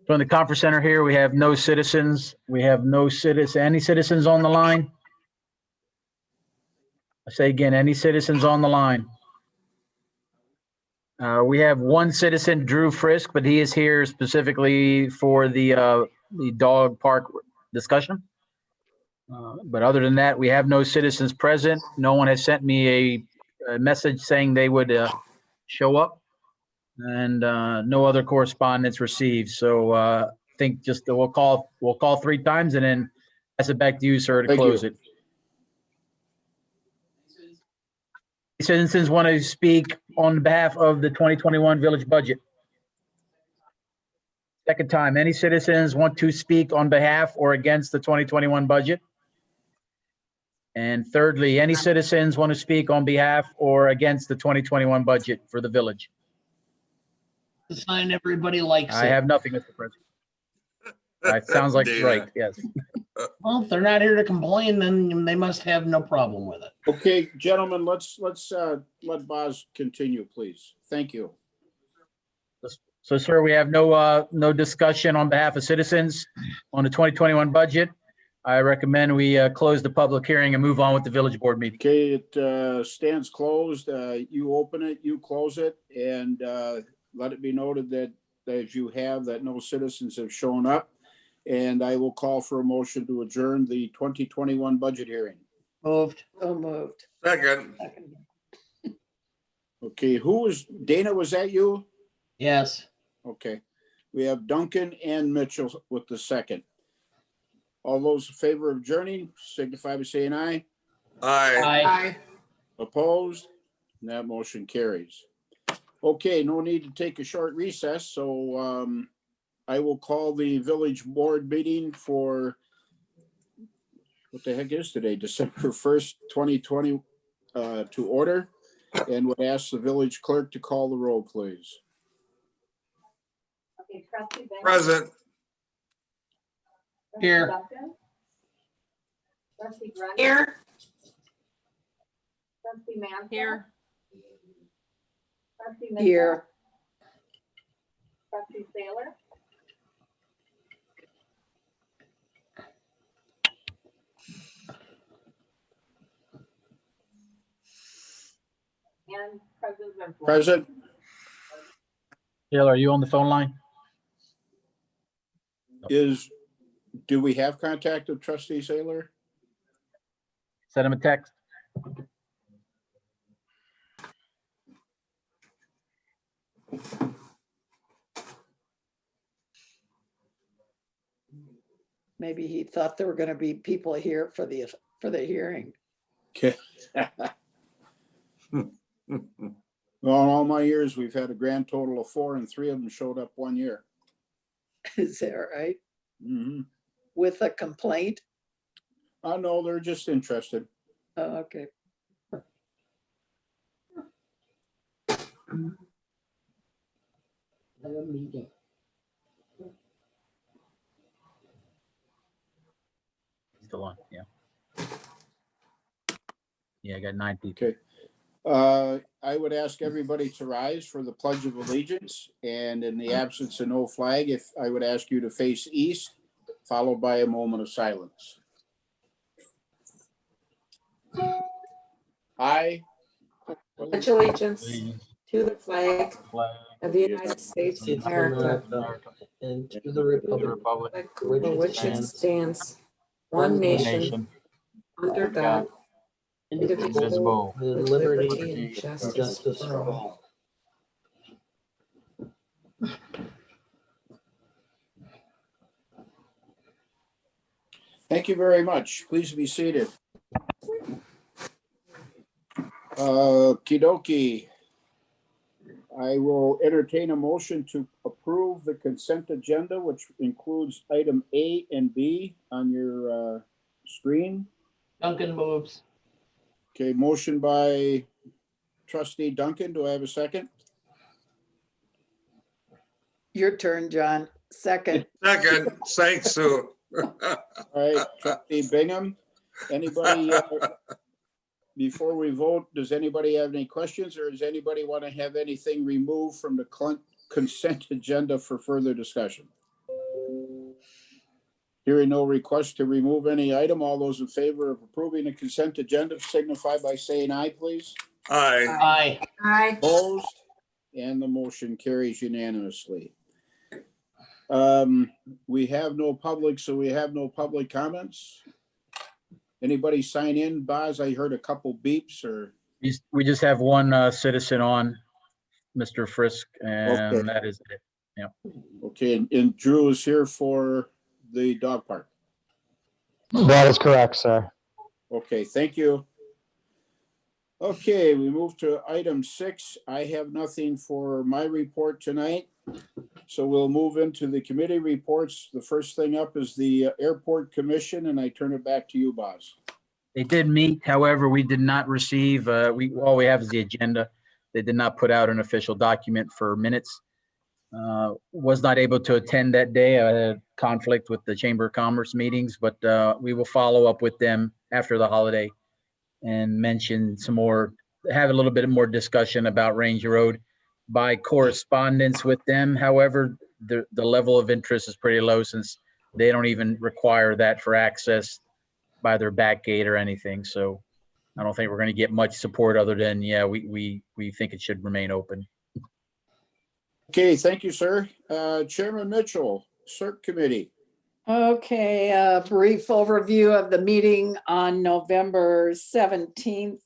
From the conference center here, we have no citizens. We have no any citizens on the line? I say again, any citizens on the line? We have one citizen, Drew Frisk, but he is here specifically for the dog park discussion. But other than that, we have no citizens present. No one has sent me a message saying they would show up, and no other correspondence received. So I think just we'll call 3 times and then pass it back to you, sir, to Thank close you. it. Citizens want to speak on behalf of the 2021 village budget. Second time, any citizens want to speak on behalf or against the 2021 budget? And thirdly, any citizens want to speak on behalf or against the 2021 budget for the village? The sign everybody likes I it. have nothing, Mr. President. It sounds like it's right, yes. Well, if they're not here to complain, then they must have no problem with it. Okay, gentlemen, let's let Boz continue, please. Thank you. So, sir, we have no discussion on behalf of citizens on the 2021 budget. I recommend we close the public hearing and move on with the village board meeting. Okay, it stands closed. You open it, you close it, and let it be noted that as you have, that no citizens have shown up. And I will call for a motion to adjourn the 2021 budget hearing. Moved. So moved. Second. Okay, Dana, was that you? Yes. Okay, we have Duncan and Mitchell with the second. All those in favor of adjourning signify by saying aye. Aye. Aye. Opposed? And that motion carries. Okay, no need to take a short recess, so I will call the village board meeting for, what the heck is today, December 1st, 2020, to order, and would ask the village clerk to call the roll, please. Okay, Trustee Bennett. Present. Trustee Here. Duncan. Trustee Brennan. Here. Trustee Mansell. Here. Trustee Mitchell. Here. Trustee Saylor. And President Renfro. Present. Taylor, are you on the phone line? Do we have contact with Trustee Saylor? Send him a text. Maybe he thought there were going to be people here for the hearing. Okay. Well, in all my years, we've had a grand total of 4, and 3 of them showed up 1 year. Is that right? Mm-hmm. With a complaint? Oh, no, they're just interested. Oh, okay. Still on, yeah. Yeah, I got 9 people. Okay. I would ask everybody to rise for the Pledge of Allegiance, and in the absence of no flag, I would ask you to face east, followed by a moment of silence. I Pledge allegiance to the flag of the United States of America and to the republic for which it stands, one nation, under God, indivisible, with with liberty and justice for all. thank you very much. Please be seated. Okie dokie. I will entertain a motion to approve the consent agenda, which includes item A and B on your screen. Duncan moves. Okay, motion by Trustee Duncan. Do I have a second? Your turn, John. Second. Second. Thanks, Sue. All right, Trustee Bingham. Anybody, before we vote, does anybody have any questions, or does anybody want to have anything removed from the consent agenda for further discussion? Hearing no request to remove any item, all those in favor of approving the consent agenda signify by saying aye, please. Aye. Aye. Aye. Opposed? And the motion carries unanimously. We have no public, so we have no public comments. Anybody sign in? Boz, I heard a couple beeps or, We just have one citizen on, Mr. Frisk, Okay. and that is it. okay, and Drew is here for the dog park. That is correct, sir. Okay, thank you. Okay, we move to item 6. I have nothing for my report tonight. So we'll move into the committee reports. The first thing up is the Airport Commission, and I turn it back to you, Boz. They did meet, however, we did not receive, all we have is the agenda. They did not put out an official document for minutes. Was not able to attend that day. I had a conflict with the Chamber of Commerce meetings, but we will follow up with them after the holiday and mention some more, have a little bit more discussion about Range Road by correspondence with them. However, the level of interest is pretty low since they don't even require that for access by their back gate or anything. So I don't think we're going to get much support other than, yeah, we think it should remain open. Okay, thank you, sir. Chairman Mitchell, CERC Committee. Okay, a brief overview of the meeting on November 17th.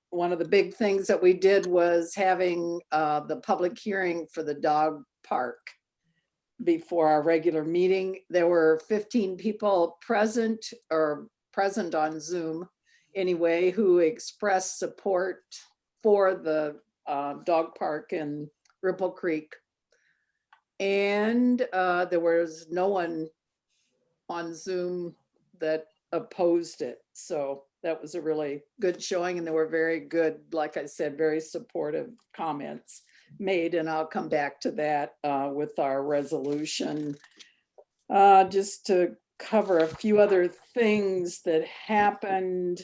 One of the big things that we did was having the public hearing for the dog park before our regular meeting. There were 15 people present on Zoom anyway, who expressed support for the dog park in Ripple Creek. And there was no one on Zoom that opposed it. So that was a really good showing, and there were very good, like I said, very supportive comments made, and I'll come back to that with our resolution. Just to cover a few other things that happened.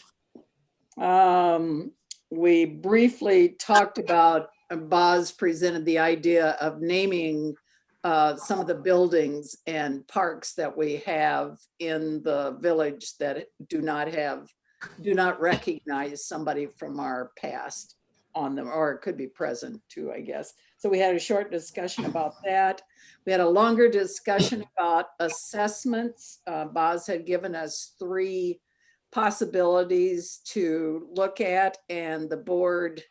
We briefly talked about, Boz presented the idea of naming some of the buildings and parks that we have in the village that do not recognize somebody from our past on them, or it could be present too, I guess. So we had a short discussion about that. We had a longer discussion about assessments. Boz had given us 3 possibilities to look at, and the board,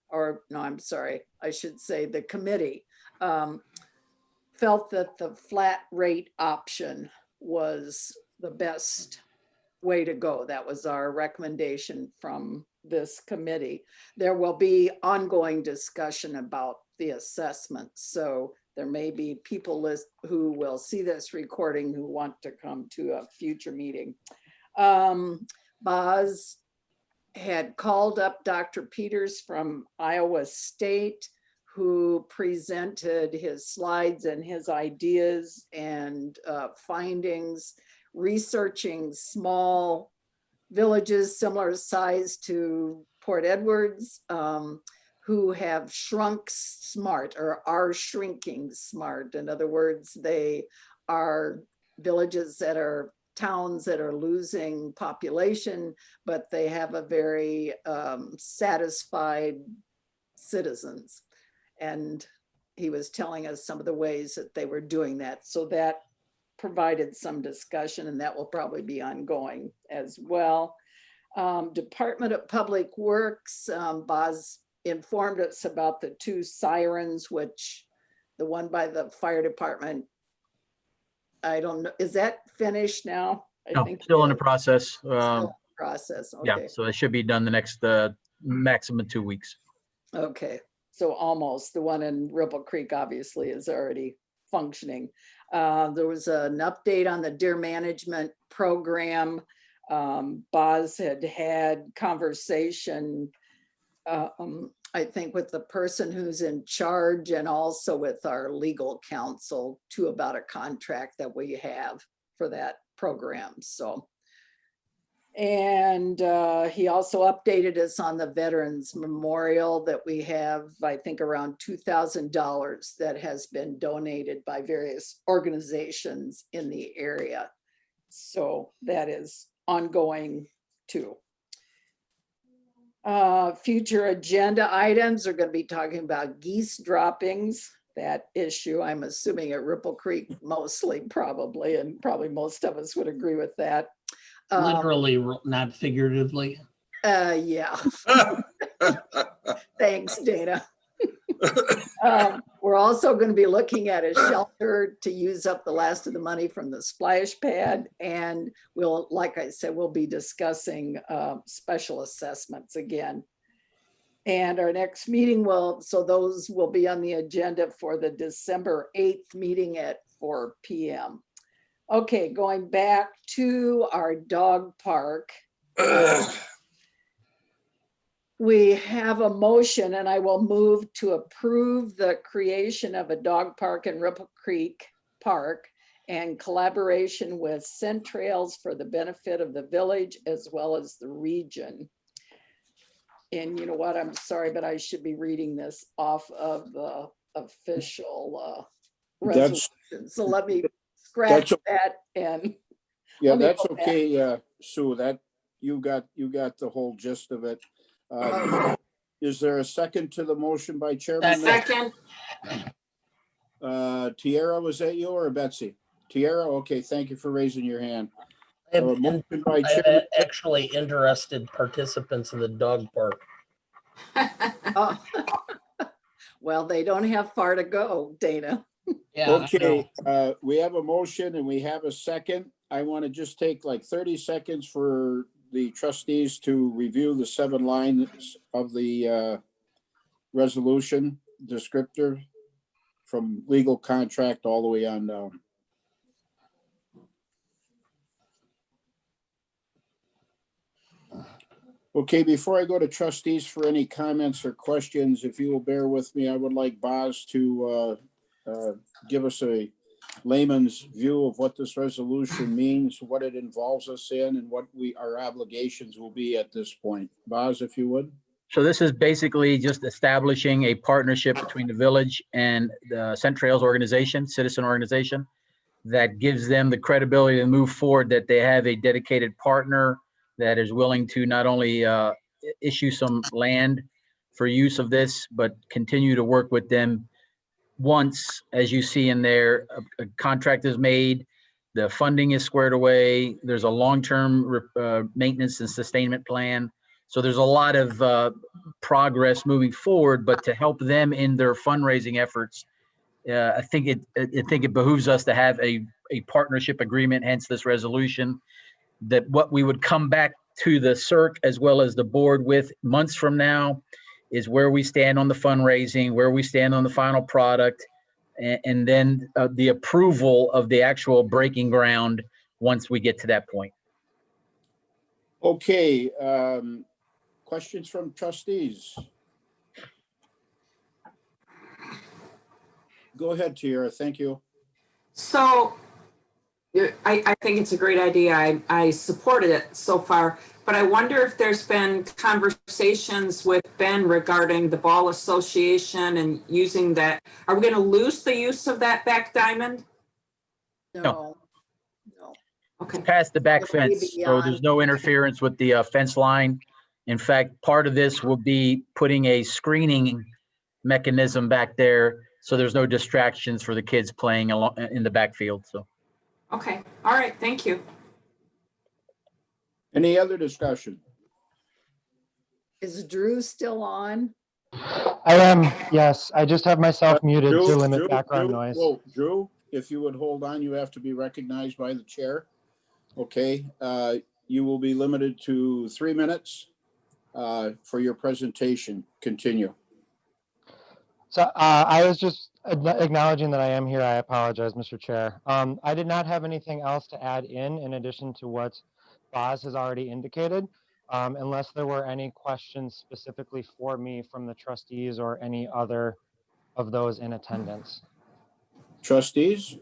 or no, I'm sorry, I should say the committee, felt that the flat rate option was the best way to go. That was our recommendation from this committee. There will be ongoing discussion about the assessments. So there may be people who will see this recording who want to come to a future meeting. Boz had called up Dr. Peters from Iowa State, who presented his slides and his ideas and findings, researching small villages similar size to Port Edwards, who have shrunk smart or are shrinking smart. In other words, they are villages that are towns that are losing population, but they have a very satisfied citizens. And he was telling us some of the ways that they were doing that. So that provided some discussion, and that will probably be ongoing as well. Department of Public Works, Boz informed us about the 2 sirens, which the one by the fire department, I don't know, is that finished now? No, still in the process. Process, okay. Yeah, so it should be done the next maximum 2 weeks. Okay, so almost. The one in Ripple Creek obviously is already functioning. There was an update on the deer management program. Boz had conversation, I think, with the person who's in charge and also with our legal counsel too, about a contract that we have for that program. So And he also updated us on the Veterans Memorial that we have, I think, around $2,000 that has been donated by various organizations in the area. So that is ongoing too. Future agenda items are going to be talking about geese droppings. That issue, I'm assuming at Ripple Creek mostly, probably, and probably most of us would agree with that. Literally, not figuratively. Yeah. Thanks, Dana. We're also going to be looking at a shelter to use up the last of the money from the splash pad. And we'll, like I said, we'll be discussing special assessments again. And our next meeting so those will be on the agenda for the December 8th meeting at 4 p.m. Okay, going back to our dog park. We have a motion, and I will move to approve the creation of a dog park in Ripple Creek Park and collaboration with Scent Trails for the benefit of the village as well as the region. And you know what, I'm sorry, but I should be reading this off of the official resolution. So let me scratch that and. Yeah, that's okay, Sue, that you got the whole gist of it. Is there a second to the motion by Chairman? Second. Tiara, was that you or Betsy? Tiara, okay, thank you for raising your hand. I have, Motion by I have Chairman. actually interested participants in the dog park. Oh. Well, they don't have far to go, Dana. Yeah. Okay, we have a motion and we have a second. I want to just take like 30 seconds for the trustees to review the 7 lines of the resolution descriptor from legal contract all the way on down. Okay, before I go to trustees for any comments or questions, if you will bear with me, I would like Boz to give us a layman's view of what this resolution means, what it involves us in, and what our obligations will be at this point. Boz, if you would. So this is basically just establishing a partnership between the village and the Scent Trails organization, citizen organization, that gives them the credibility to move forward, that they have a dedicated partner that is willing to not only issue some land for use of this, but continue to work with them. Once, as you see in there, a contract is made, the funding is squared away, there's a long-term maintenance and sustainment plan. So there's a lot of progress moving forward, but to help them in their fundraising efforts, I think it behooves us to have a partnership agreement, hence this resolution, that what we would come back to the CERC as well as the board with months from now is where we stand on the fundraising, where we stand on the final product, and then the approval of the actual breaking ground once we get to that point. Okay, questions from trustees? Go ahead, Tiara. Thank you. So I think it's a great idea. I supported it so far, but I wonder if there's been conversations with Ben regarding the Ball Association and using that. Are we going to lose the use of that back diamond? No. Okay. Past the back It'll be fence, so beyond. there's no interference with the fence line. In fact, part of this will be putting a screening mechanism back there, so there's no distractions for the kids playing along in the backfield. So. Okay. All right. Thank you. Any other discussion? Is Drew still on? I am, yes. I just have myself muted to limit background noise. Whoa, Drew, if you would hold on, you have to be recognized by the chair. Okay, you will be limited to 3 minutes for your presentation. Continue. So I was just acknowledging that I am here. I apologize, Mr. Chair. I did not have anything else to add in addition to what Boz has already indicated, unless there were any questions specifically for me from the trustees or any other of those in attendance. Trustees?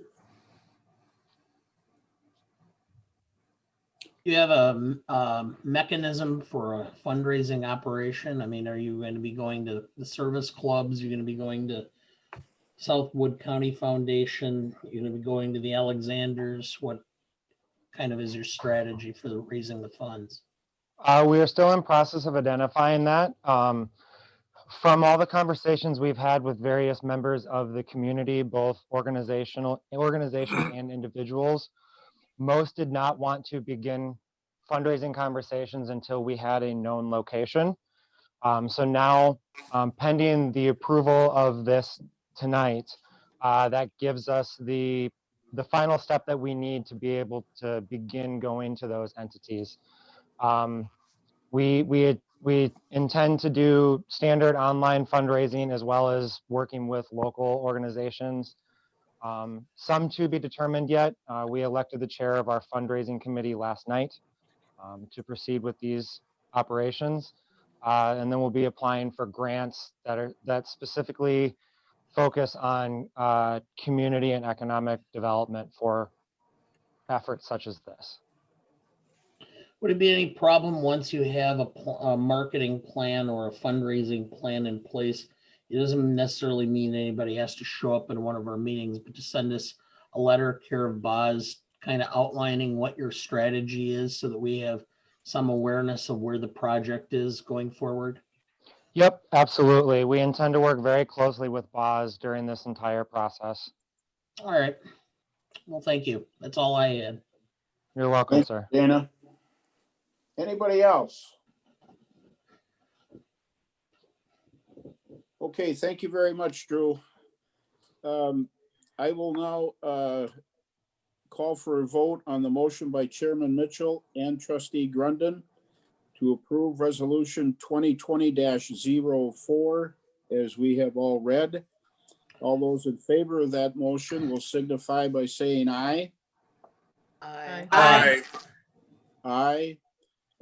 You have a mechanism for a fundraising operation? I mean, are you going to be going to the service clubs? You're going to be going to Southwood County Foundation? You're going to be going to the Alexanders? What kind of is your strategy for raising the funds? We are still in process of identifying that. From all the conversations we've had with various members of the community, both organizations and individuals, most did not want to begin fundraising conversations until we had a known location. So now, pending the approval of this tonight, that gives us the final step that we need to be able to begin going to those entities. We intend to do standard online fundraising as well as working with local organizations. Some to be determined yet. We elected the chair of our fundraising committee last night to proceed with these operations. And then we'll be applying for grants that specifically focus on community and economic development for efforts such as this. Would it be any problem once you have a marketing plan or a fundraising plan in place? It doesn't necessarily mean anybody has to show up in one of our meetings, but to send us a letter care of Boz, kind of outlining what your strategy is so that we have some awareness of where the project is going forward? Yep, absolutely. We intend to work very closely with Boz during this entire process. All right. Well, thank you. That's all I had. You're welcome, Thanks, sir. Dana. Anybody else? Okay, thank you very much, Drew. I will now call for a vote on the motion by Chairman Mitchell and Trustee Grundon to approve Resolution 2020-04 as we have all read. All those in favor of that motion will signify by saying aye. Aye. Aye. Aye.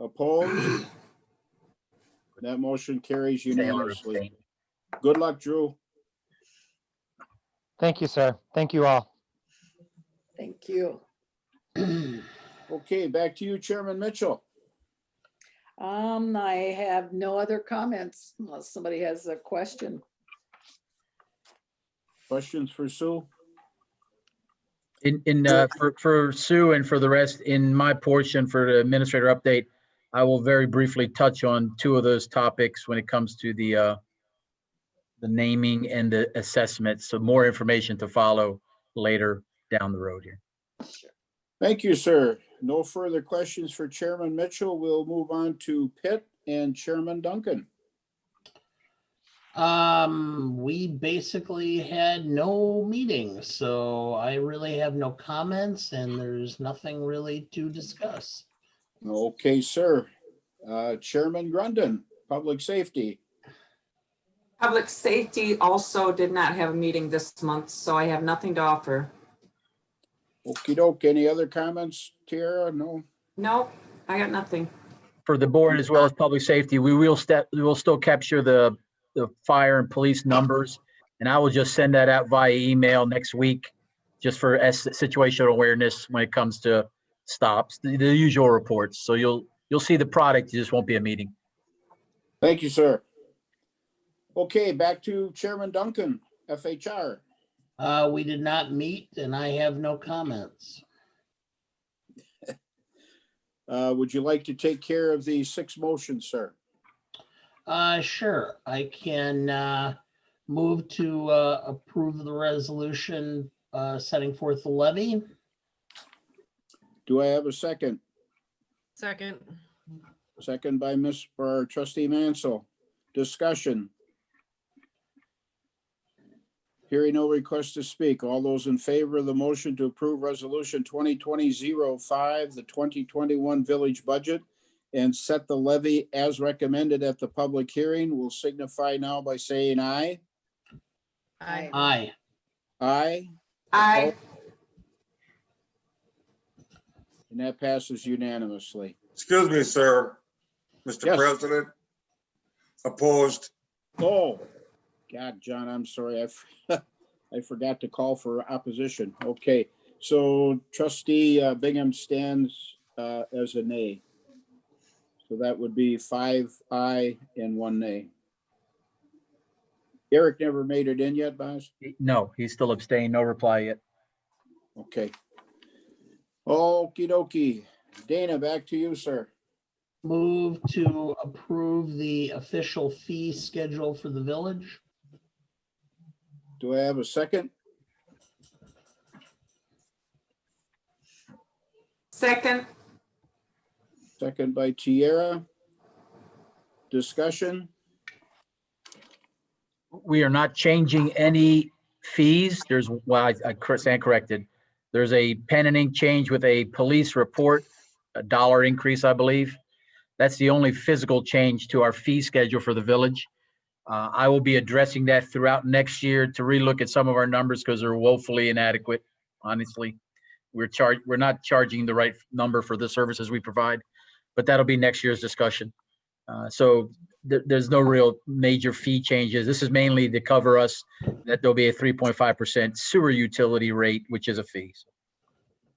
Opposed? That motion carries unanimously. Good luck, Drew. Thank you, sir. Thank you all. Thank you. Okay, back to you, Chairman Mitchell. I have no other comments unless somebody has a question. Questions for Sue? For Sue and for the rest, in my portion for the administrator update, I will very briefly touch on two of those topics when it comes to the naming and the assessment. So more information to follow later down the road here. Thank you, sir. No further questions for Chairman Mitchell. We'll move on to Pitt and Chairman Duncan. We basically had no meetings, so I really have no comments and there's nothing really to discuss. Okay, sir. Chairman Grundon, Public Safety. Public safety also did not have a meeting this month, so I have nothing to offer. Okey doke. Any other comments, Tiara? No? Nope, I got nothing. For the board as well as public safety, we will still capture the fire and police numbers, and I will just send that out via email next week, just for situational awareness when it comes to stops, the usual reports. So you'll see the product, it just won't be a meeting. Thank you, sir. Okay, back to Chairman Duncan, FHR. We did not meet and I have no comments. Would you like to take care of the 6 motions, sir? Sure. I can move to approve the resolution setting forth the levy. Do I have a second? Second. Second by Trustee Mansell. Discussion. Hearing no request to speak. All those in favor of the motion to approve Resolution 2020-05, the 2021 village budget, and set the levy as recommended at the public hearing will signify now by saying aye. Aye. Aye. Aye. Aye. And that passes unanimously. Excuse me, sir. Mr. Yes. President. Opposed. Oh, God, John, I'm sorry. I forgot to call for opposition. Okay, so Trustee Bingham stands as a nay. So that would be 5 aye and 1 nay. Eric never made it in yet, Boz? No, he's still abstained, no reply yet. Okay. Okey dokey. Dana, back to you, sir. Move to approve the official fee schedule for the village. Do I have a second? Second, Second by Tiara. Discussion? We are not changing any fees. There's, well, I stand corrected. There's a pen and ink change with a police report, a $1 increase, I believe. That's the only physical change to our fee schedule for the village. I will be addressing that throughout next year to relook at some of our numbers because they're woefully inadequate, honestly. We're not charging the right number for the services we provide, but that'll be next year's discussion. So there's no real major fee changes. This is mainly to cover us that there'll be a 3.5% sewer utility rate, which is a fee.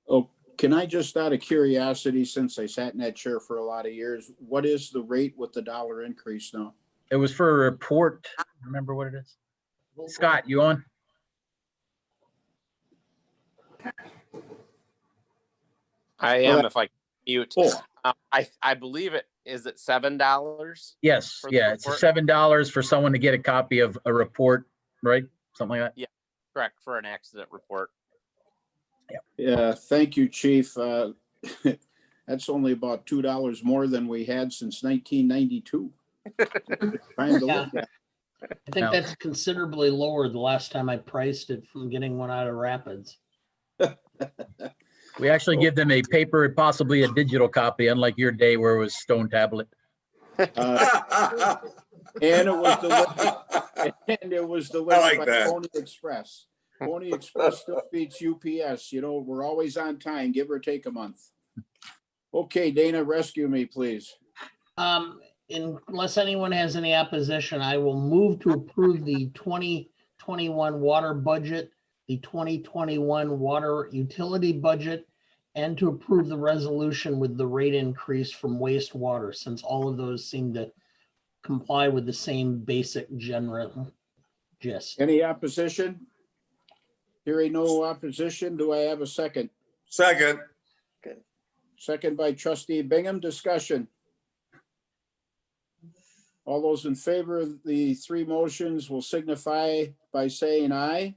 Oh, can I just, out of curiosity, since I sat in that chair for a lot of years, what is the rate with the $1 increase now? It was for a report. Remember what it is? Scott, you on? I am, if I mute. Oh. I believe it, is it $7? Yes, For the yeah, it's report? $7 for someone to get a copy of a report, right? Something like that. Correct, for an accident report. Yeah, thank you, Chief. That's only about $2 more than we had since 1992. Time to look at. I think that's considerably lower the last time I priced it from getting one out of Rapids. We actually give them a paper and possibly a digital copy, unlike your day where it was stone tablet. And it was delivered like by that. Pony Express. Pony Express still beats UPS. You know, we're always on time, give or take a month. Okay, Dana, rescue me, please. Unless anyone has any opposition, I will move to approve the 2021 water budget, the 2021 water utility budget, and to approve the resolution with the rate increase from wastewater, since all of those seem to comply with the same basic general gist. Any opposition? Hearing no opposition, do I have a second? Second, Second by trustee Bingham. Discussion. All those in favor of the three motions will signify by saying aye.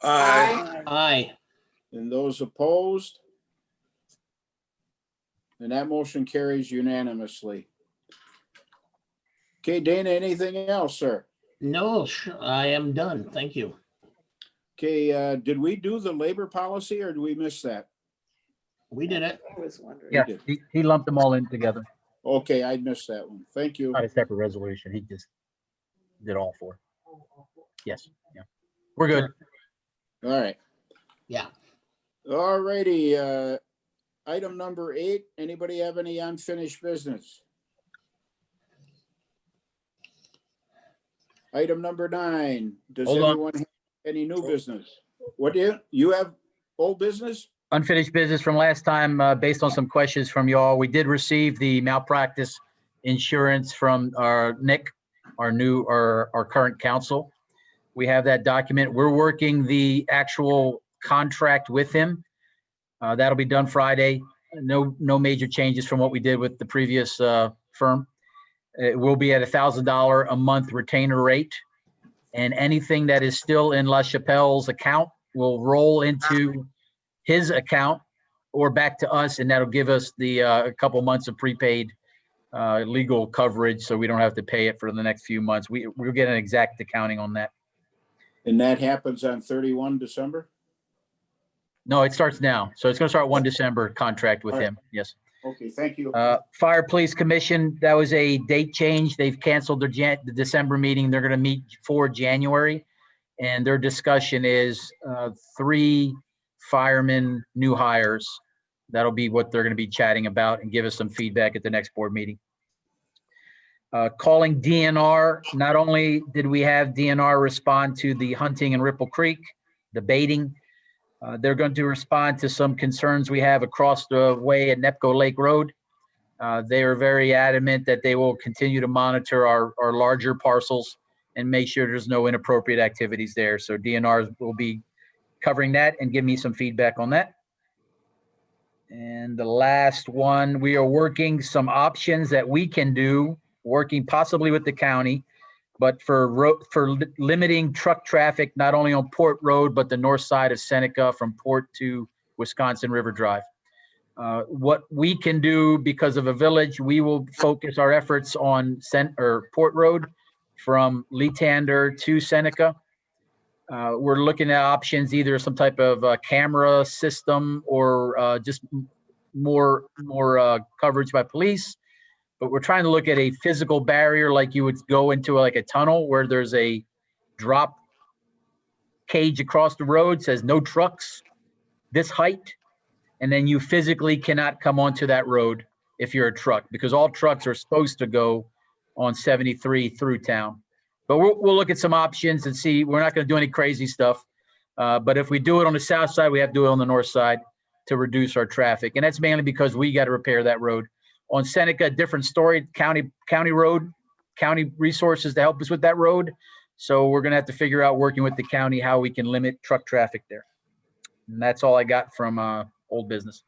aye. Aye. And those opposed? And that motion carries unanimously. Okay, Dana, anything else, sir? No, I am done. Thank you. Okay, did we do the labor policy or did we miss that? We did it. I was wondering. Yeah, did. he lumped them all in together. Okay, I missed that one. Thank you. Not a separate resolution. He just did all four. Yes, yeah. We're good. All right. Yeah. All righty. Item number 8, anybody have any unfinished business? Item number 9, does Hold on. anyone have any new business? What do you have old business? Unfinished business from last time, based on some questions from y'all. We did receive the malpractice insurance from Nick, our current counsel. We have that document. We're working the actual contract with him. That'll be done Friday. No major changes from what we did with the previous firm. It will be at $1,000 a month retainer rate. And anything that is still in La Chapelle's account will roll into his account or back to us, and that'll give us the a couple months of prepaid legal coverage, so we don't have to pay it for the next few months. We'll get an exact accounting on that. And that happens on 31 December? No, it starts now. So it's going to start 1 December contract with him. Yes. Okay, thank you. Fire Police Commission, that was a date change. They've canceled the December meeting. They're going to meet for January. And their discussion is 3 firemen, new hires. That'll be what they're going to be chatting about and give us some feedback at the next board meeting. Calling DNR, not only did we have DNR respond to the hunting in Ripple Creek, the baiting, They're going to respond to some concerns we have across the way at Nepco Lake Road. They are very adamant that they will continue to monitor our larger parcels and make sure there's no inappropriate activities there. So DNR will be covering that and give me some feedback on that. And the last one, we are working some options that we can do, working possibly with the county, but for limiting truck traffic, not only on Port Road, but the north side of Seneca from Port to Wisconsin River Drive. What we can do because of a village, we will focus our efforts on Port Road from Leitander to Seneca. We're looking at options, either some type of camera system or just more coverage by police. But we're trying to look at a physical barrier, like you would go into like a tunnel where there's a drop cage across the road, says no trucks this height. And then you physically cannot come onto that road if you're a truck, because all trucks are supposed to go on 73 through town. But we'll look at some options and see. We're not going to do any crazy stuff. But if we do it on the south side, we have to do it on the north side to reduce our traffic. And that's mainly because we got to repair that road. On Seneca, different story, county road, county resources to help us with that road. So we're going to have to figure out, working with the county, how we can limit truck traffic there. And that's all I got from old business.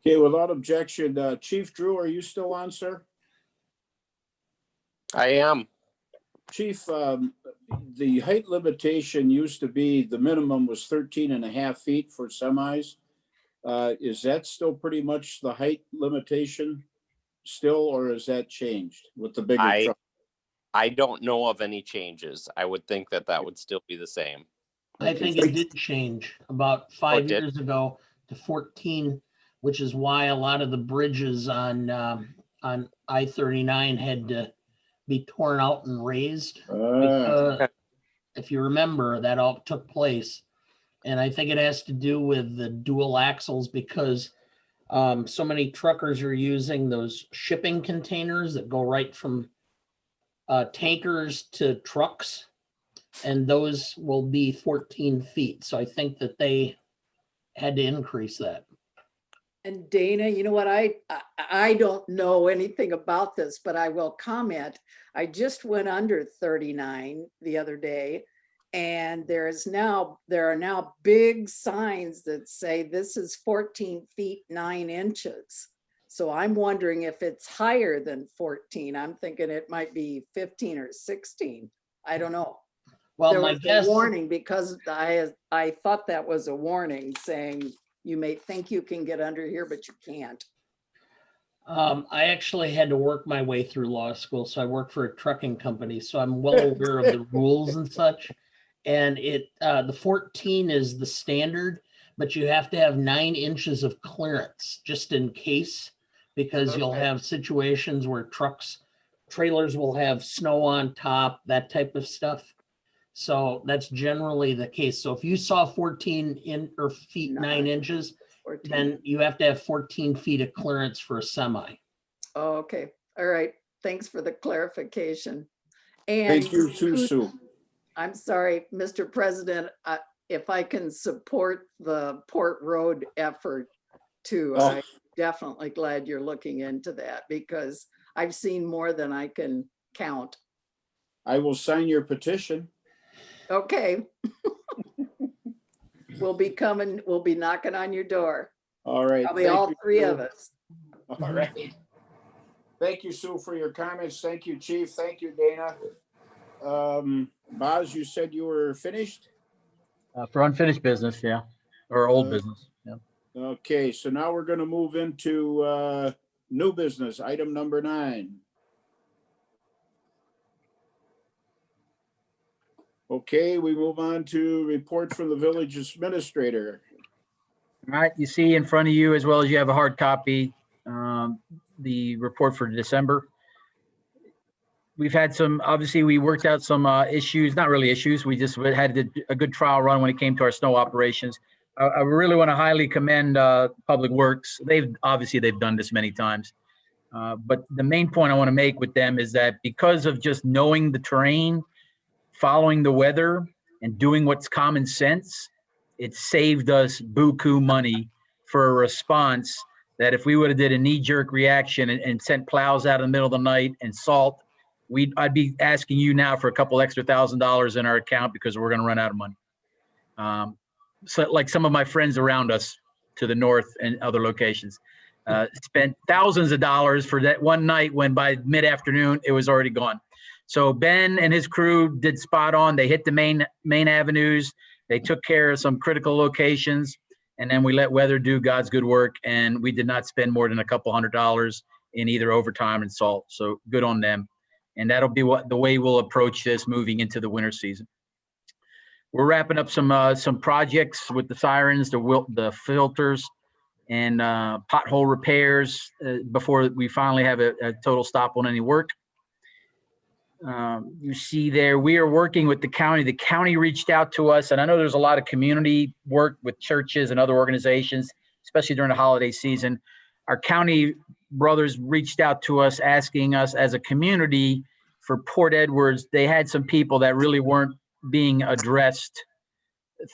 Okay, without objection, Chief Drew, are you still on, sir? I am. Chief, the height limitation used to be, the minimum was 13.5 feet for semis. Is that still pretty much the height limitation still, or has that changed with the bigger truck? I don't know of any changes. I would think that would still be the same. I think it did change about 5 years ago to 14, which is why a lot of the bridges on I-39 had to be torn out and raised. If you remember, that all took place. And I think it has to do with the dual axles, because so many truckers are using those shipping containers that go right from tankers to trucks. And those will be 14 feet. So I think that they had to increase that. And Dana, you know what, I don't know anything about this, but I will comment. I just went under 39 the other day, and there are now big signs that say this is 14 feet 9 inches. So I'm wondering if it's higher than 14. I'm thinking it might be 15 or 16. I don't know. Well, there my was guess, a warning, because I thought that was a warning saying you may think you can get under here, but you can't. I actually had to work my way through law school. So I work for a trucking company. So I'm well aware of the rules and such. And the 14 is the standard, but you have to have 9 inches of clearance just in case, because you'll have situations where trailers will have snow on top, that type of stuff. So that's generally the case. So if you saw 14 feet 9 inches, 14. then you have to have 14 feet of clearance for a semi. Oh, okay. All right. Thanks for the clarification. And Thank you, Sue. I'm sorry, Mr. President, if I can support the Port Road effort too, I'm definitely glad you're looking into that, because I've seen more than I can count. I will sign your petition. Okay. We'll be knocking on your door. All right. Probably all three of us. All right. Thank you, Sue, for your comments. Thank you, Chief. Thank you, Dana. Boz, you said you were finished? For unfinished business, yeah, or old business, yeah. Okay, so now we're going to move into new business, item number 9. Okay, we move on to report from the village administrator. All right, you see in front of you, as well as you have a hard copy, the report for December. We've had obviously we worked out some issues, not really issues. We just had a good trial run when it came to our snow operations. I really want to highly commend Public Works. They've done this many times. But the main point I want to make with them is that because of just knowing the terrain, following the weather, and doing what's common sense, it saved us buku money for a response that if we would have did a knee-jerk reaction and sent plows out in the middle of the night and salt, I'd be asking you now for a couple extra $1,000 in our account because we're going to run out of money. So like some of my friends around us to the north and other locations spent thousands of dollars for that one night when by mid-afternoon it was already gone. So Ben and his crew did spot on. They hit the main avenues. They took care of some critical locations, and then we let weather do God's good work. And we did not spend more than a couple $100 in either overtime and salt. So good on them. And that'll be the way we'll approach this moving into the winter season. We're wrapping up some projects with the sirens, the filters, and pothole repairs before we finally have a total stop on any work. You see there, we are working with the county. The county reached out to us, and I know there's a lot of community work with churches and other organizations, especially during the holiday season. Our county brothers reached out to us asking us as a community for Port Edwards. They had some people that really weren't being addressed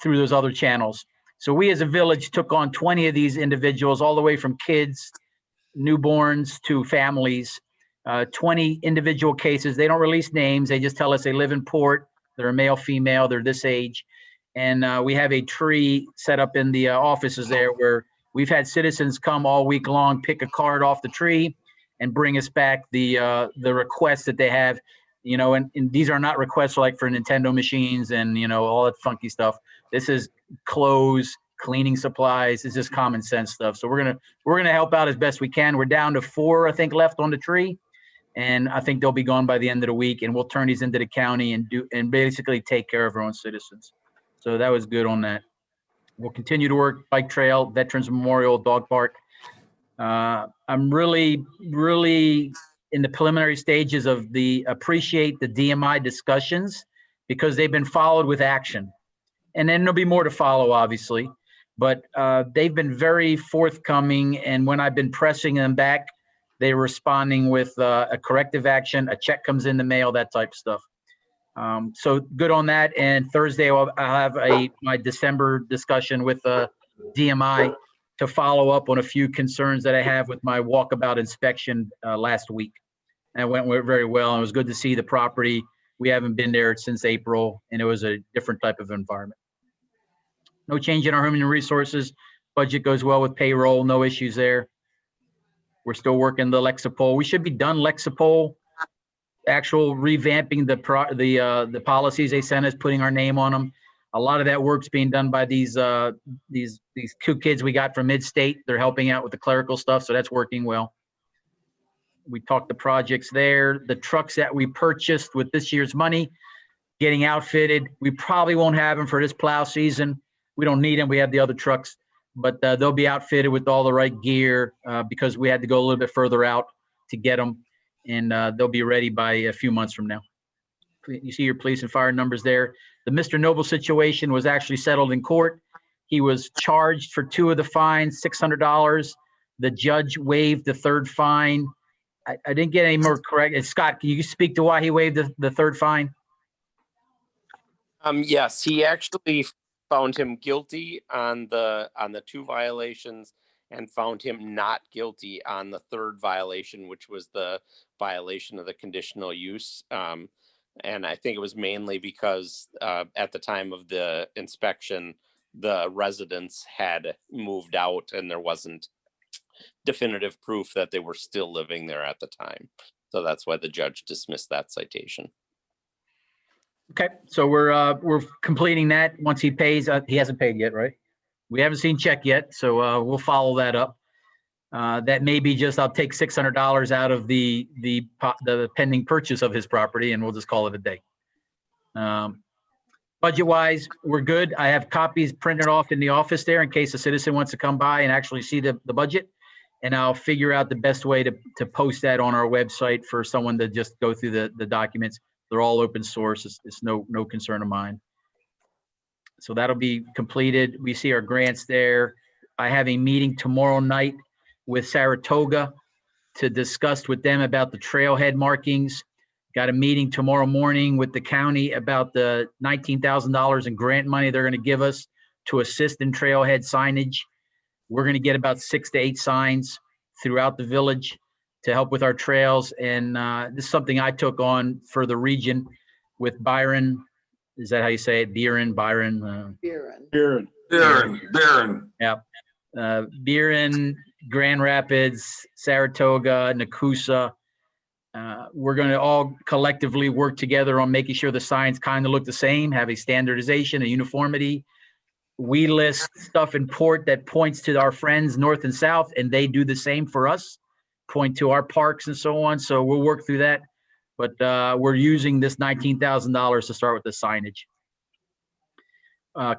through those other channels. So we as a village took on 20 of these individuals, all the way from kids, newborns to families. 20 individual cases. They don't release names. They just tell us they live in Port. They're a male, female. They're this age. And we have a tree set up in the offices there where we've had citizens come all week long, pick a card off the tree and bring us back the requests that they have, you know, and these are not requests like for Nintendo machines and, you know, all that funky stuff. This is clothes, cleaning supplies. It's just common sense stuff. So we're gonna help out as best we can. We're down to 4, I think, left on the tree. And I think they'll be gone by the end of the week, and we'll turn these into the county and basically take care of our own citizens. So that was good on that. We'll continue to work bike trail, Veterans Memorial, dog park. I'm really, really in the preliminary stages of appreciate the DMI discussions because they've been followed with action. And then there'll be more to follow, obviously. But they've been very forthcoming, and when I've been pressing them back, they're responding with a corrective action, a check comes in the mail, that type of stuff. So good on that. And Thursday, I'll have my December discussion with DMI to follow up on a few concerns that I have with my walkabout inspection last week. And it went very well. And it was good to see the property. We haven't been there since April, and it was a different type of environment. No change in our human resources. Budget goes well with payroll, no issues there. We're still working the Lexapol. We should be done Lexapol, actual revamping the policies they sent us, putting our name on them. A lot of that work's being done by these 2 kids we got from mid-state. They're helping out with the clerical stuff, so that's working well. We talked the projects there. The trucks that we purchased with this year's money, getting outfitted. We probably won't have them for this plow season. We don't need them. We have the other trucks. But they'll be outfitted with all the right gear because we had to go a little bit further out to get them, and they'll be ready by a few months from now. You see your police and fire numbers there. The Mr. Noble situation was actually settled in court. He was charged for 2 of the fines, $600. The judge waived the 3rd fine. I didn't get any more correct. Scott, can you speak to why he waived the 3rd fine? Yes, he actually found him guilty on the 2 violations and found him not guilty on the 3rd violation, which was the violation of the conditional use. And I think it was mainly because at the time of the inspection, the residents had moved out and there wasn't definitive proof that they were still living there at the time. So that's why the judge dismissed that citation. Okay, so we're completing that. Once he pays, he hasn't paid yet, right? We haven't seen check yet, so we'll follow that up. That may be just I'll take $600 out of the pending purchase of his property, and we'll just call it a day. Budget-wise, we're good. I have copies printed off in the office there in case a citizen wants to come by and actually see the budget, and I'll figure out the best way to post that on our website for someone to just go through the documents. They're all open source. It's no concern of mine. So that'll be completed. We see our grants there. I have a meeting tomorrow night with Saratoga to discuss with them about the trailhead markings. Got a meeting tomorrow morning with the county about the $19,000 in grant money they're going to give us to assist in trailhead signage. We're going to get about 6 to 8 signs throughout the village to help with our trails. And this is something I took on for the region with Byron. Is that how you say it? Byron? Buren. Karen. Baron. Yeah. Byron, Grand Rapids, Saratoga, Nakusa. We're going to all collectively work together on making sure the signs kind of look the same, have a standardization, a uniformity. We list stuff in port that points to our friends north and south, and they do the same for us, point to our parks and so on. So we'll work through that. But we're using this $19,000 to start with the signage.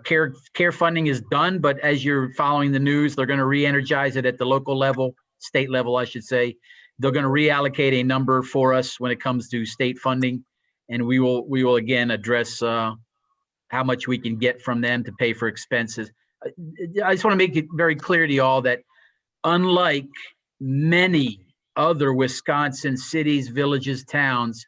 Care funding is done, but as you're following the news, they're going to re-energize it at the local level, state level, I should say. They're going to reallocate a number for us when it comes to state funding, and we will again address how much we can get from them to pay for expenses. I just want to make it very clear to you all that unlike many other Wisconsin cities, villages, towns,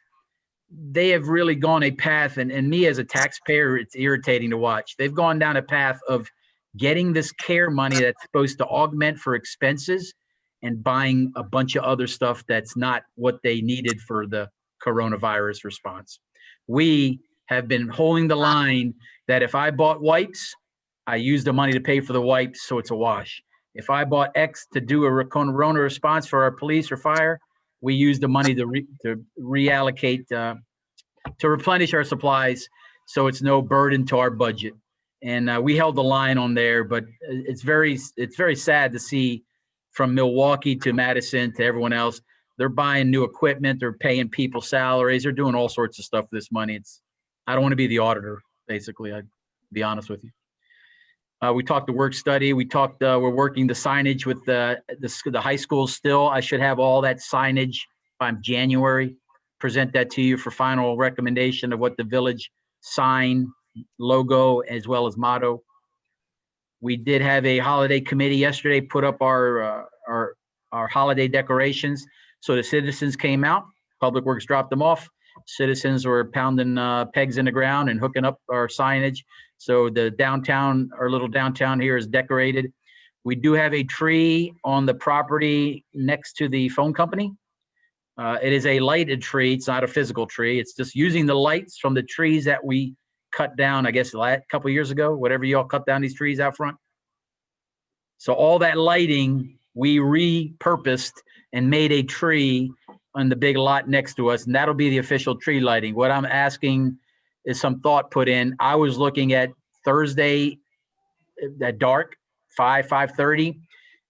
they have really gone a path, and me as a taxpayer, it's irritating to watch. They've gone down a path of getting this care money that's supposed to augment for expenses and buying a bunch of other stuff that's not what they needed for the coronavirus response. We have been holding the line that if I bought wipes, I use the money to pay for the wipes, so it's a wash. If I bought X to do a corona response for our police or fire, we use the money to reallocate, to replenish our supplies, so it's no burden to our budget. And we held the line on there, but it's very sad to see from Milwaukee to Madison to everyone else, they're buying new equipment, they're paying people salaries, they're doing all sorts of stuff with this money. I don't want to be the auditor, basically, I'd be honest with you. We talked the work study. We talked, we're working the signage with the high school still. I should have all that signage by January, present that to you for final recommendation of what the village sign, logo, as well as motto. We did have a holiday committee yesterday put up our holiday decorations. So the citizens came out, Public Works dropped them off. Citizens were pounding pegs in the ground and hooking up our signage. So the downtown, our little downtown here is decorated. We do have a tree on the property next to the phone company. It is a lighted tree. It's not a physical tree. It's just using the lights from the trees that we cut down, I guess, a couple of years ago, whatever y'all cut down these trees out front. So all that lighting, we repurposed and made a tree on the big lot next to us, and that'll be the official tree lighting. What I'm asking is some thought put in. I was looking at Thursday at dark, 5:30.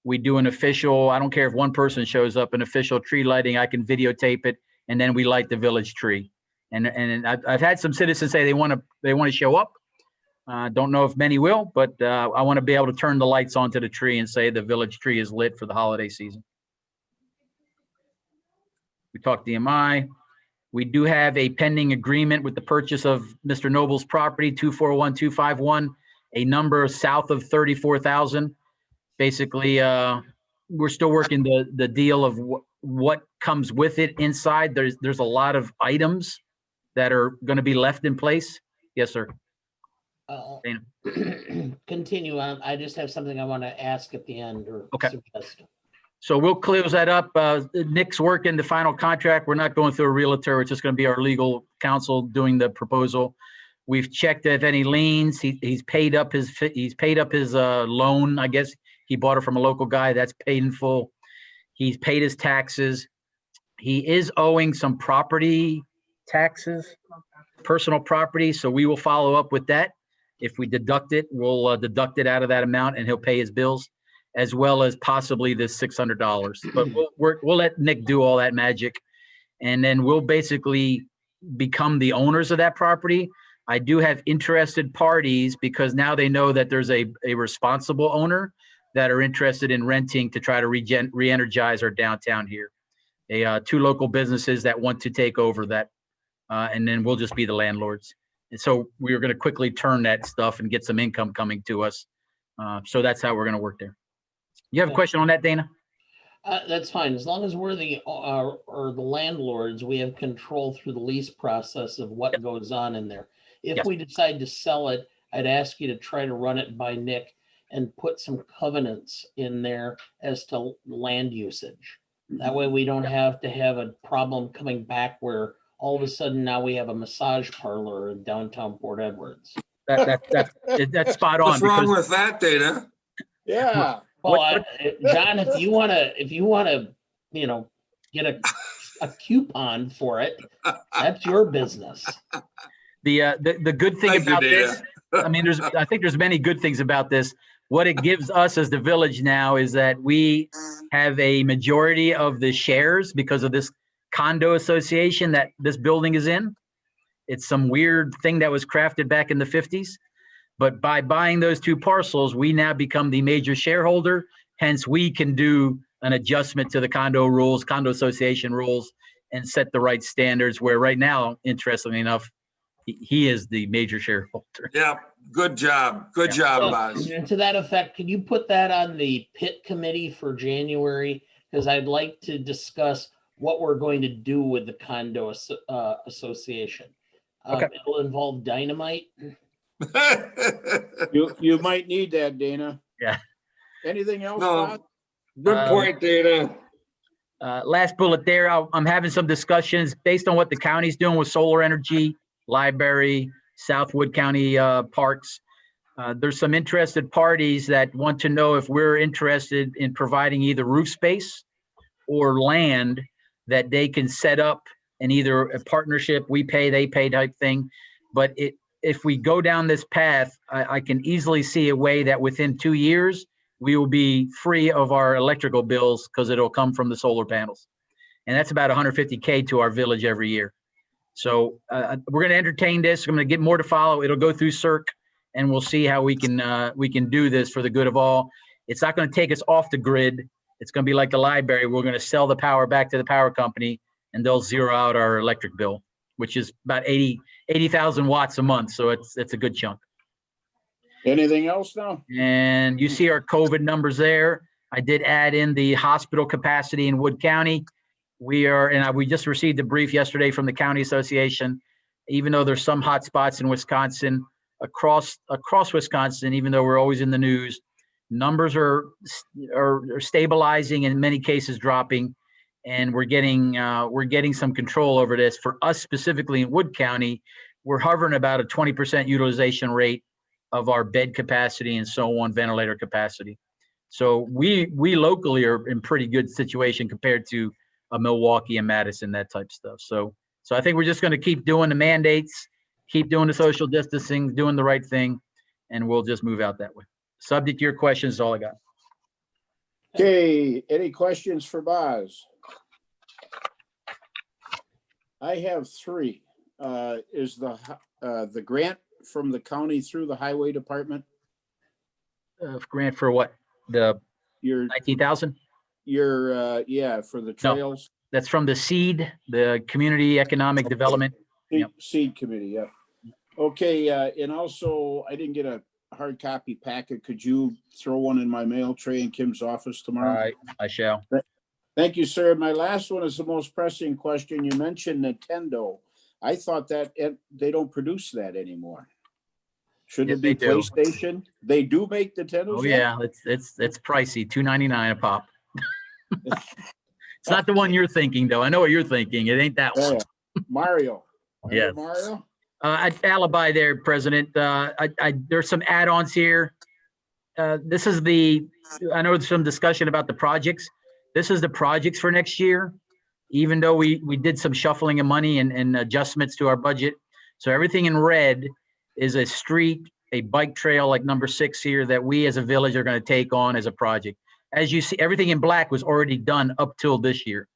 We do an official, I don't care if one person shows up, an official tree lighting, I can videotape it, and then we light the village tree. And I've had some citizens say they want to show up. Don't know if many will, but I want to be able to turn the lights onto the tree and say the village tree is lit for the holiday season. We talked DMI. We do have a pending agreement with the purchase of Mr. Noble's property, 241251, a number south of 34,000. Basically, we're still working the deal of what comes with it inside. There's a lot of items that are going to be left in place. Yes, sir. Continue on. I just have something I want to ask at the end or suggest. So we'll close that up. Nick's working the final contract. We're not going through a realtor. It's just going to be our legal counsel doing the proposal. We've checked if any liens. He's paid up his loan. I guess he bought it from a local guy. That's paid in full. He's paid his taxes. He is owing some property taxes, personal property. So we will follow up with that. If we deduct it, we'll deduct it out of that amount, and he'll pay his bills, as well as possibly the $600. But we'll let Nick do all that magic, and then we'll basically become the owners of that property. I do have interested parties because now they know that there's a responsible owner that are interested in renting to try to re-energize our downtown here. Two local businesses that want to take over that, and then we'll just be the landlords. And so we're going to quickly turn that stuff and get some income coming to us. So that's how we're going to work there. You have a question on that, Dana? That's fine. As long as we're the landlords, we have control through the lease process of what goes on in there. If we decide to sell it, I'd ask you to try to run it by Nick and put some covenants in there as to land usage. That way we don't have to have a problem coming back where all of a sudden now we have a massage parlor in downtown Port Edwards. That's spot on. What's wrong because with that, Dana? Yeah. Well, John, if you wanna, get a coupon for it, that's your business. the good thing Thank you, about Dana. this, I mean, I think there's many good things about this. What it gives us as the village now is that we have a majority of the shares because of this condo association that this building is in. It's some weird thing that was crafted back in the 50s. But by buying those two parcels, we now become the major shareholder. Hence, we can do an adjustment to the condo association rules, and set the right standards where right now, interestingly enough, he is the major shareholder. Yeah, good job. Good job, Boz. And to that effect, could you put that on the pit committee for January? Because I'd like to discuss what we're going to do with the condo association. Okay. It'll involve dynamite. You might need that, Dana. Yeah. Anything else, No. Bob? Good point, Dana. Last bullet there, I'm having some discussions based on what the county's doing with solar energy, library, Southwood County parks. There's some interested parties that want to know if we're interested in providing either roof space or land that they can set up in either a partnership, we pay, they pay type thing. But if we go down this path, I can easily see a way that within 2 years, we will be free of our electrical bills because it'll come from the solar panels. And that's about $150K to our village every year. So we're going to entertain this. I'm going to get more to follow. It'll go through CERC, and we'll see how we can do this for the good of all. It's not going to take us off the grid. It's going to be like the library. We're going to sell the power back to the power company, and they'll zero out our electric bill, which is about 80,000 watts a month. So it's a good chunk. Anything else now? And you see our COVID numbers there. I did add in the hospital capacity in Wood County. We just received a brief yesterday from the county association. Even though there's some hot spots in Wisconsin, across Wisconsin, even though we're always in the news, numbers are stabilizing, in many cases dropping, and we're getting some control over this. For us specifically in Wood County, we're hovering about a 20% utilization rate of our bed capacity and so on, ventilator capacity. So we locally are in pretty good situation compared to Milwaukee and Madison, that type of stuff. So I think we're just going to keep doing the mandates, keep doing the social distancing, doing the right thing, and we'll just move out that way. Subject to your questions is all I got. Okay, any questions for Boz? I have three. Is the grant from the county through the highway department? Grant for what? The Your 19,000? yeah, for the trails? That's from the SEED, the Community Economic Development. Yep. Seed committee, yeah. Okay, and also I didn't get a hard copy packet. Could you throw one in my mail tray in Kim's office All tomorrow? right, I shall. Thank you, sir. My last one is the most pressing question. You mentioned Nintendo. I thought that they don't produce that anymore. Should Yes, it be they do. PlayStation? They do make Nintendos? Oh yet? yeah, it's pricey, $2.99 a pop. It's not the one you're thinking, though. I know what you're thinking. It ain't that one. Yeah. Mario. Remember Yes. Mario? Alibi there, President. There's some add-ons here. I know there's some discussion about the projects. This is the projects for next year, even though we did some shuffling of money and adjustments to our budget. So everything in red is a street, a bike trail like number 6 here that we as a village are going to take on as a project. As you see, everything in black was already done up till this year.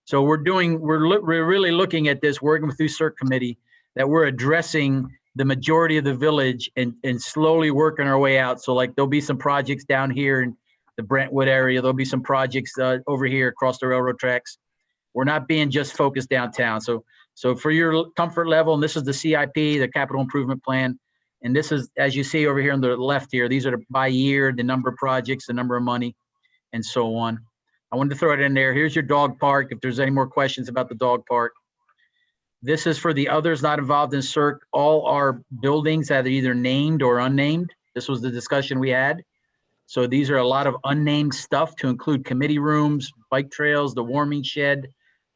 So we're really looking at this, working through CERC committee, that we're addressing the majority of the village and slowly working our way out. So like there'll be some projects down here in the Brentwood area. There'll be some projects over here across the railroad tracks. We're not being just focused downtown. So for your comfort level, and this is the CIP, the capital improvement plan. And this is, as you see over here on the left here, these are by year, the number of projects, the number of money, and so on. I wanted to throw it in there. Here's your dog park. If there's any more questions about the dog park. This is for the others not involved in CERC. All our buildings that are either named or unnamed. This was the discussion we had. So these are a lot of unnamed stuff to include committee rooms, bike trails, the warming shed,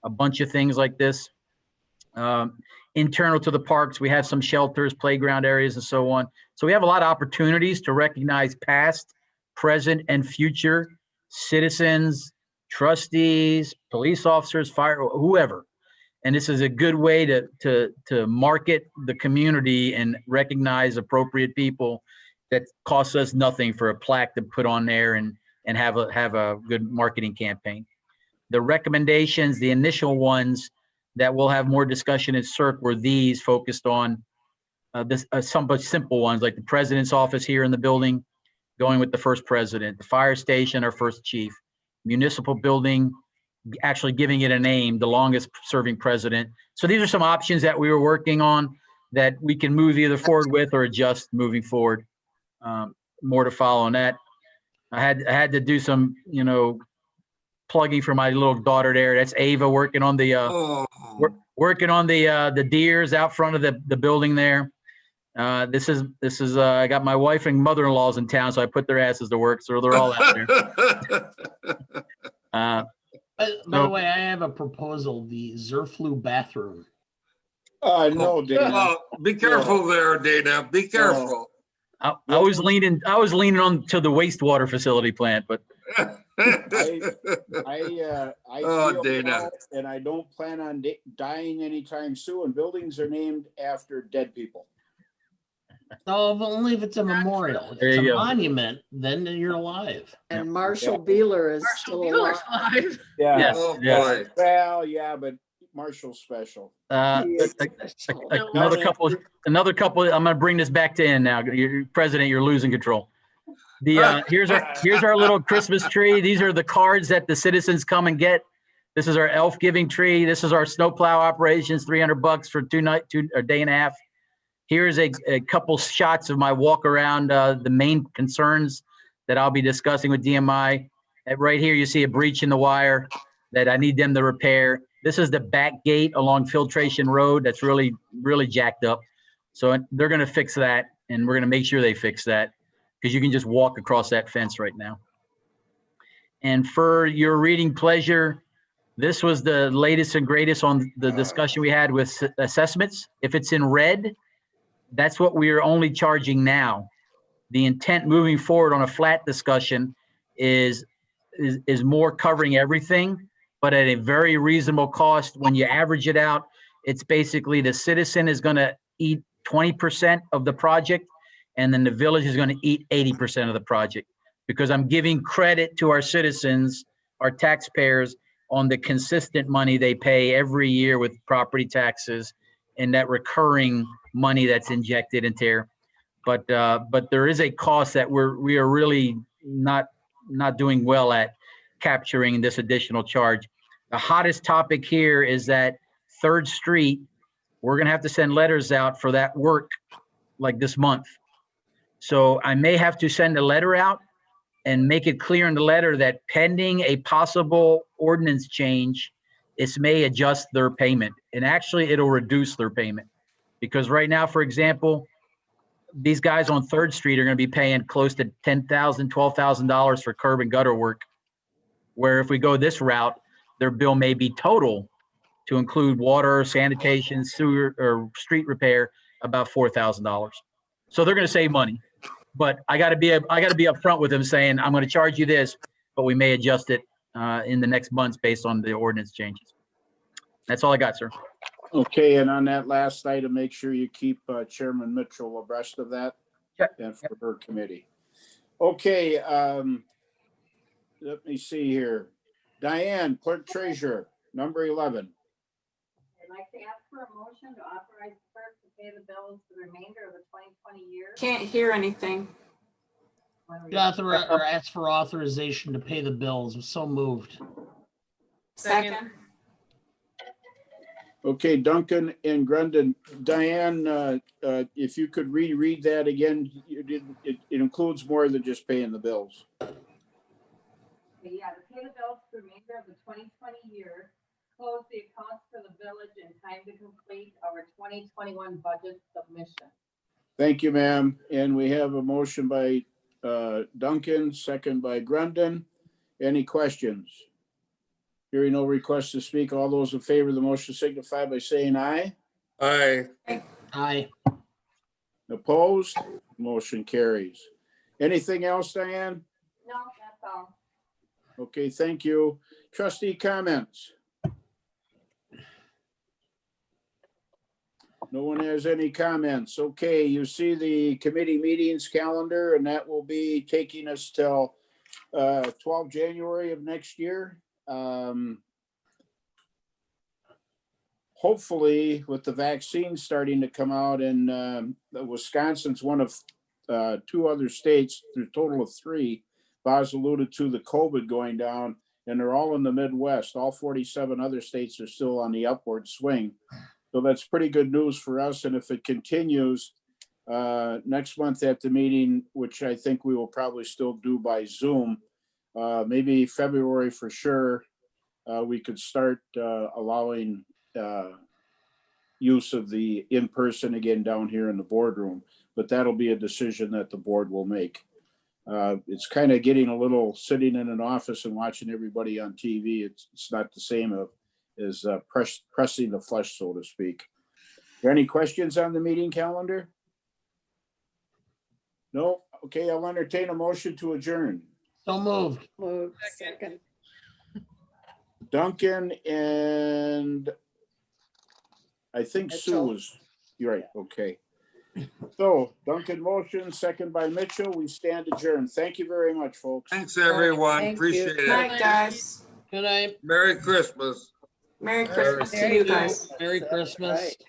a bunch of things like this. Internal to the parks, we have some shelters, playground areas, and so on. So we have a lot of opportunities to recognize past, present, and future citizens, trustees, police officers, fire, whoever. And this is a good way to market the community and recognize appropriate people that costs us nothing for a plaque to put on there and have a good marketing campaign. The recommendations, the initial ones that we'll have more discussion in CERC were these focused on some but simple ones like the president's office here in the building, going with the first president, the fire station, our first chief, municipal building, actually giving it a name, the longest serving president. So these are some options that we were working on that we can move either forward with or adjust moving forward. More to follow on that. I had to do some, plugging for my little daughter there. That's Ava working on the the deers out front of the building there. This is I got my wife and mother-in-laws in town, so I put their asses to work. So they're all out there. By the way, I have a proposal, the Zerflu bathroom. No, Dana. Oh, be careful there, Dana. Be careful. I was leaning on to the wastewater facility plant, but I Oh, feel Dana. well, and I don't plan on dying anytime soon. Buildings are named after dead people. No, only if it's a memorial. If There it's a you go. monument, then you're alive. And Marshall Beeler is still alive. alive. Yeah. Yes, Oh, yes. boy. Well, yeah, but Marshall's special. He is special. another couple. I'm going to bring this back to end now. President, you're losing control. Here's our little Christmas tree. These are the cards that the citizens come and get. This is our elf giving tree. This is our snowplow operations, $300 for a day and a half. Here's a couple shots of my walk around the main concerns that I'll be discussing with DMI. Right here, you see a breach in the wire that I need them to repair. This is the back gate along Filtration Road that's really, really jacked up. So they're going to fix that, and we're going to make sure they fix that because you can just walk across that fence right now. And for your reading pleasure, this was the latest and greatest on the discussion we had with assessments. If it's in red, that's what we are only charging now. The intent moving forward on a flat discussion is more covering everything, but at a very reasonable cost. When you average it out, it's basically the citizen is going to eat 20% of the project, and then the village is going to eat 80% of the project, because I'm giving credit to our citizens, our taxpayers, on the consistent money they pay every year with property taxes and that recurring money that's injected into here. But there is a cost that we are really not doing well at capturing this additional charge. The hottest topic here is that 3rd Street. We're going to have to send letters out for that work like this month. So I may have to send a letter out and make it clear in the letter that pending a possible ordinance change, it may adjust their payment. And actually, it'll reduce their payment. Because right now, for example, these guys on 3rd Street are going to be paying close to $10,000, $12,000 for curb and gutter work. Where if we go this route, their bill may be total to include water, sanitation, sewer, or street repair, about $4,000. So they're going to save money. But I got to be upfront with them saying, I'm going to charge you this, but we may adjust it in the next months based on the ordinance changes. That's all I got, sir. Okay, and on that last item, make sure you keep Chairman Mitchell abreast of that. Yep. And for her committee. Okay, let me see here. Diane, Clerk Treasurer, number 11. I'd like to ask for a motion to authorize the clerk to pay the bills for the remainder of the 2020 year. Can't hear anything. Or ask for authorization to pay the bills. So moved. Second. Okay, Duncan and Grundon. Diane, if you could reread that again, it includes more than just paying the bills. Yeah, to pay the bills for the remainder of the 2020 year, close the accounts for the village in time to complete our 2021 budget submission. Thank you, ma'am. And we have a motion by Duncan, second by Grundon. Any questions? Hearing no requests to speak, all those in favor of the motion signify by saying aye. Aye. Aye. Opposed? Motion carries. Anything else, Diane? No, that's all. Okay, thank you. Trustee comments? No one has any comments. Okay, you see the committee meetings calendar, and that will be taking us till 12 January of next year. Hopefully, with the vaccine starting to come out, and Wisconsin's one of two other states, through a total of 3. Boz alluded to the COVID going down, and they're all in the Midwest. All 47 other states are still on the upward swing. So that's pretty good news for us. And if it continues next month at the meeting, which I think we will probably still do by Zoom, maybe February for sure, we could start allowing use of the in-person again down here in the boardroom. But that'll be a decision that the board will make. It's kind of getting a little sitting in an office and watching everybody on TV. It's not the same as pressing the flesh, so to speak. Are there any questions on the meeting calendar? No? Okay, I'll entertain a motion to adjourn. So moved. Move second. Duncan and I think Sue Mitchell. was, you're right, okay. So Duncan motion, second by Mitchell. We stand adjourned. Thank you very much, folks. Thanks, everyone. Thank you. Appreciate Good it. night, guys. Good night. Merry Christmas. Merry Christmas to you guys. Merry Christmas. Right.